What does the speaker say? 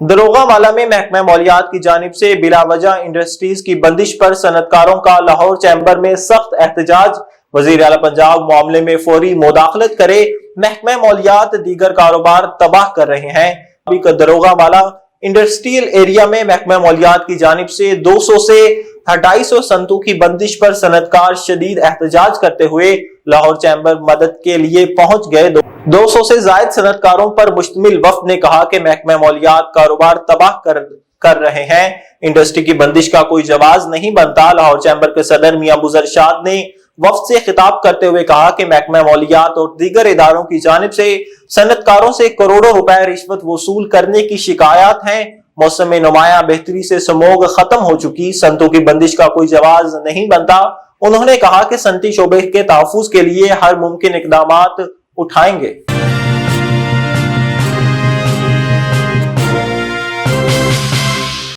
दरोगा वाला में महकमा मौलियात की जानिब से बिला वजह इंडस्ट्रीज की बंदिश पर सनतकारों का लाहौर चैम्बर में सख्त एहतजाज। वजीर आला पंजाब मामले में फौरी मुदाखलत करे, महकमा मौलियात दीगर कारोबार तबाह कर रहे हैं। दरोगा वाला इंडस्ट्रियल एरिया में महकमा मौलियात की जानिब से 200 से 250 सनतों की बंदिश पर सनतकार शदीद एहतजाज करते हुए लाहौर चैम्बर मदद के लिए पहुंच गए। 200 से जायद सनतकारों पर मुश्तमिल वफ्द ने कहा कि महकमा मौलियात कारोबार तबाह कर रहे हैं, इंडस्ट्री की बंदिश का कोई जवाज नहीं बनता। लाहौर चैम्बर के सदर मियां बुजर शाद ने वफ्द से खिताब करते हुए कहा कि महकमा मौलियात और दीगर इदारों की जानिब से सनतकारों से करोड़ों रुपए रिश्वत वसूल करने की शिकायत हैं। मौसम नुमाया बेहतरी से समोग खत्म हो चुकी, सनतों की बंदिश का कोई जवाज नहीं बनता। उन्होंने कहा कि सनती शोबे के तहफ्फुज के लिए हर मुमकिन इकदामात उठाएंगे।